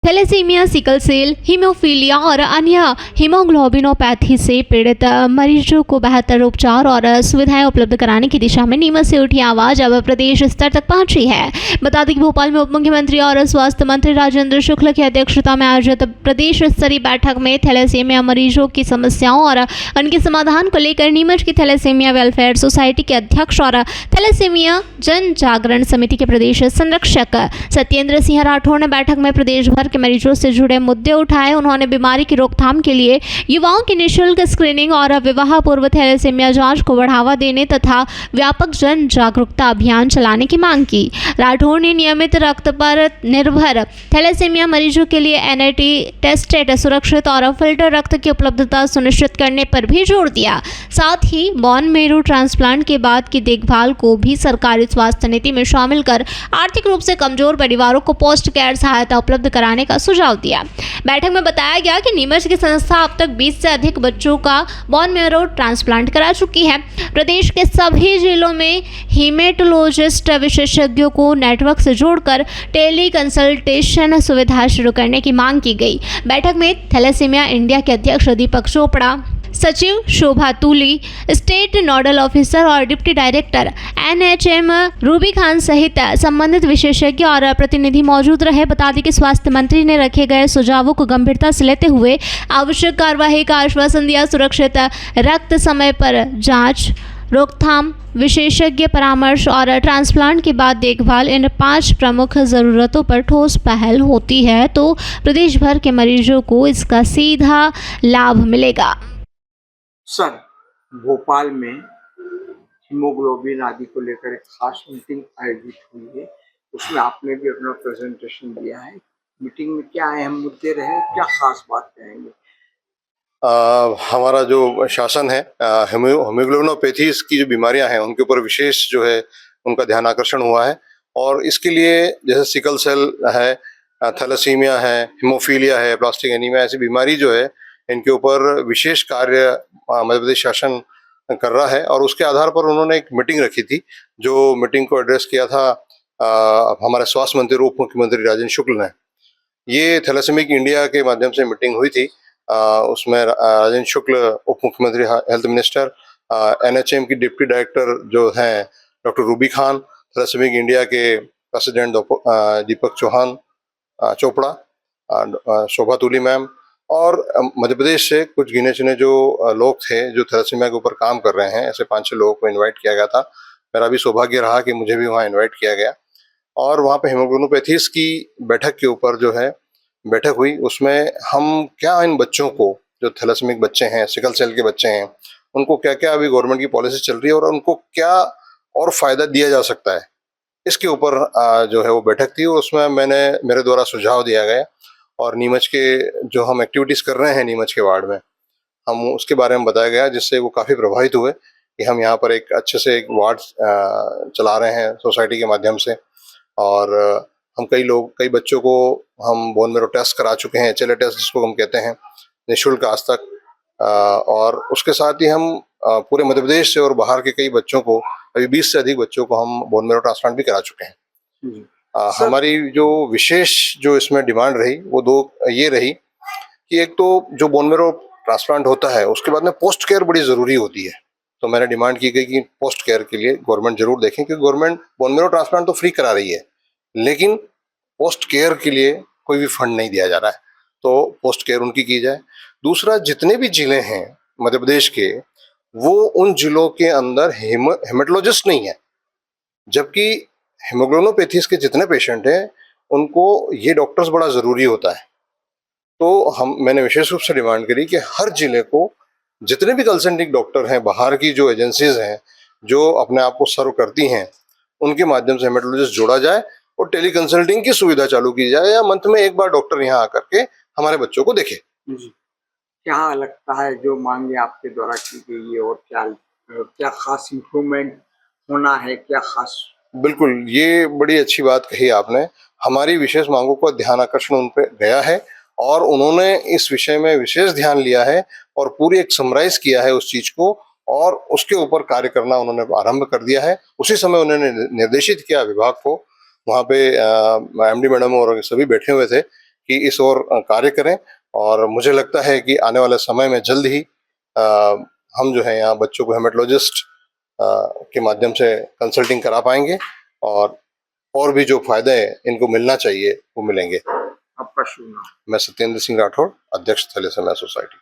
Thalassaemia, sickle cell, haemophilia और अन्य haemoglobinopathy से पीड़ित मरीजों को बेहतर उपचार और सुविधाएं उपलब्ध कराने की दिशा में नीमच से उठी आवाज अब प्रदेश स्तर तक पहुंची है। बता दें कि भोपाल में उप मुख्यमंत्री और स्वास्थ्य मंत्री राजेंद्र शुक्ल की अध्यक्षता में आयोजित प्रदेश स्तरीय बैठक में थैलेसीमिया मरीजों की समस्याओं और उनके समाधान को लेकर नीमच की थैलेसीमिया वेलफेयर सोसाइटी के अध्यक्ष और थैलेसीमिया जन जागरण समिति के प्रदेश संरक्षक सत्येंद्र सिंह राठौड़ ने बैठक में प्रदेश भर के मरीजों से जुड़े मुद्दे उठाए। उन्होंने बीमारी की रोकथाम के लिए युवाओं की निःशुल्क स्क्रीनिंग और विवाह पूर्व थैलेसीमिया जांच को बढ़ावा देने तथा व्यापक जन जागरूकता अभियान चलाने की मांग की। राठौड़ ने नियमित रक्त पर निर्भर थैलेसीमिया मरीजों के लिए एनएटी टेस्टेड सुरक्षित और फिल्टर रक्त की उपलब्धता सुनिश्चित करने पर भी जोर दिया। साथ ही बोन मेरो ट्रांसप्लांट के बाद की देखभाल को भी सरकारी स्वास्थ्य नीति में शामिल कर आर्थिक रूप से कमजोर परिवारों को पोस्ट केयर सहायता उपलब्ध कराने का सुझाव दिया। बैठक में बताया गया कि नीमच की संस्था अब तक 20 से अधिक बच्चों का बोन मेरो ट्रांसप्लांट करा चुकी है। प्रदेश के सभी जिलों में हीमेटोलॉजिस्ट विशेषज्ञों को नेटवर्क से जोड़कर टेली कंसल्टेशन सुविधा शुरू करने की मांग की गई। बैठक में थैलेसीमिया इंडिया के अध्यक्ष दीपक चोपड़ा, सचिव शोभा तूली, स्टेट नोडल ऑफिसर और deputy director NHM Ruby Khan सहित संबंधित विशेषज्ञ और प्रतिनिधि मौजूद रहे। बता दें कि स्वास्थ्य मंत्री ने रखे गए सुझावों को गंभीरता से लेते हुए आवश्यक कार्यवाही का आश्वासन दिया। सुरक्षित रक्त, समय पर जांच, रोकथाम, विशेषज्ञ परामर्श और ट्रांसप्लांट के बाद देखभाल, इन 5 प्रमुख ज़रूरतों पर ठोस पहल होती है तो प्रदेश भर के मरीजों को इसका सीधा लाभ मिलेगा। सर, भोपाल में हीमोग्लोबिन आदि को लेकर एक खास मीटिंग आयोजित हुई है, उसमें आपने भी अपना प्रेजेंटेशन दिया है। मीटिंग में क्या अहम मुद्दे रहे, क्या खास बात कहेंगे? हमारा जो शासन है, हीमोग्लोबिनोपैथीज की जो बीमारियां हैं उनके ऊपर विशेष जो है उनका ध्यान आकर्षण हुआ है और इसके लिए जैसे सिकल सेल है, थैलेसीमिया है, हीमोफीलिया है, प्लास्टिक एनीमिया, ऐसी बीमारी जो है इनके ऊपर विशेष कार्य मध्य प्रदेश शासन कर रहा है और उसके आधार पर उन्होंने एक मीटिंग रखी थी। जो मीटिंग को एड्रेस किया था हमारे स्वास्थ्य मंत्री और उप मुख्यमंत्री राजेंद्र शुक्ल ने। ये थैलेसीमिक इंडिया के माध्यम से मीटिंग हुई थी। उसमें राजेंद्र शुक्ल, उप मुख्यमंत्री, हेल्थ मिनिस्टर, एनएचएम की डिप्टी डायरेक्टर जो हैं doctor Ruby Khan, thalassemic India के प्रेसिडेंट दीपक चोपड़ा, शोभा तूली मैम और मध्य प्रदेश से कुछ गिने चुने जो लोग थे जो थैलेसीमिया के ऊपर काम कर रहे हैं, ऐसे 5-6 लोगों को इनवाइट किया गया था। मेरा भी सौभाग्य रहा कि मुझे भी वहाँ इनवाइट किया गया और वहाँ पे हीमोग्लोबिनोपैथीज की बैठक के ऊपर जो है बैठक हुई। उसमें हम क्या इन बच्चों को, जो थैलेसीमिक बच्चे हैं, सिकल सेल के बच्चे हैं, उनको क्या क्या अभी गवर्नमेंट की पॉलिसी चल रही है और उनको क्या और फायदा दिया जा सकता है, इसके ऊपर जो है वो बैठक थी। उसमें मेरे द्वारा सुझाव दिया गया और नीमच के जो हम एक्टिविटीज़ कर रहे हैं नीमच के वार्ड में, हम उसके बारे में बताया गया, जिससे वो काफ़ी प्रभावित हुए कि हम यहाँ पर एक अच्छे से एक वार्ड चला रहे हैं सोसाइटी के माध्यम से और हम कई बच्चों को हम बोन मेरो टेस्ट करा चुके हैं, एचएलए टेस्ट जिसको हम कहते हैं, निःशुल्क आज तक। और उसके साथ ही हम पूरे मध्य प्रदेश से और बाहर के कई बच्चों को, अभी 20 से अधिक बच्चों को हम बोन मेरो ट्रांसप्लांट भी करा चुके हैं। हमारी जो विशेष जो इसमें डिमांड रही वो 2 ये रही कि एक तो जो बोन मेरो ट्रांसप्लांट होता है उसके बाद में पोस्ट केयर बड़ी ज़रूरी होती है। तो मैंने डिमांड की गई कि पोस्ट केयर के लिए गवर्नमेंट जरूर देखें, क्योंकि गवर्नमेंट बोन मेरो ट्रांसप्लांट तो फ्री करा रही है लेकिन पोस्ट केयर के लिए कोई भी फंड नहीं दिया जा रहा है, तो पोस्ट केयर उनकी की जाए। दूसरा, जितने भी जिले हैं मध्य प्रदेश के, वो उन जिलों के अंदर हेमेटोलॉजिस्ट नहीं है, जबकि हीमोग्लोबिनोपैथीज के जितने पेशेंट हैं उनको ये डॉक्टर्स बड़ा ज़रूरी होता है। तो मैंने विशेष रूप से डिमांड करी कि हर जिले को जितने भी कंसल्टिंग डॉक्टर हैं, बाहर की जो एजेंसीज हैं जो अपने आप को सर्व करती हैं, उनके माध्यम से हेमेटोलॉजिस्ट जोड़ा जाए और टेली कंसल्टिंग की सुविधा चालू की जाए या मंथ में एक बार डॉक्टर यहाँ आकर के हमारे बच्चों को देखे। क्या लगता है जो मांगे आपके द्वारा की गई है और क्या खास इम्प्रूवमेंट होना है, क्या खास? बिल्कुल, ये बड़ी अच्छी बात कही आपने। हमारी विशेष मांगों का ध्यान आकर्षण उन पे गया है और उन्होंने इस विषय में विशेष ध्यान लिया है और पूरी एक समराइज किया है उस चीज को और उसके ऊपर कार्य करना उन्होंने आरंभ कर दिया है। उसी समय उन्होंने निर्देशित किया विभाग को, वहाँ पे एमडी मैडम और सभी बैठे हुए थे कि इस ओर कार्य करें। और मुझे लगता है कि आने वाले समय में जल्द ही हम जो है यहाँ बच्चों को हेमेटोलॉजिस्ट के माध्यम से कंसल्टिंग करा पाएंगे और भी जो फायदे इनको मिलना चाहिए वो मिलेंगे। आपका शुभ नाम? मैं सत्येंद्र सिंह राठौड़, अध्यक्ष थैलेसीमिया सोसाइटी।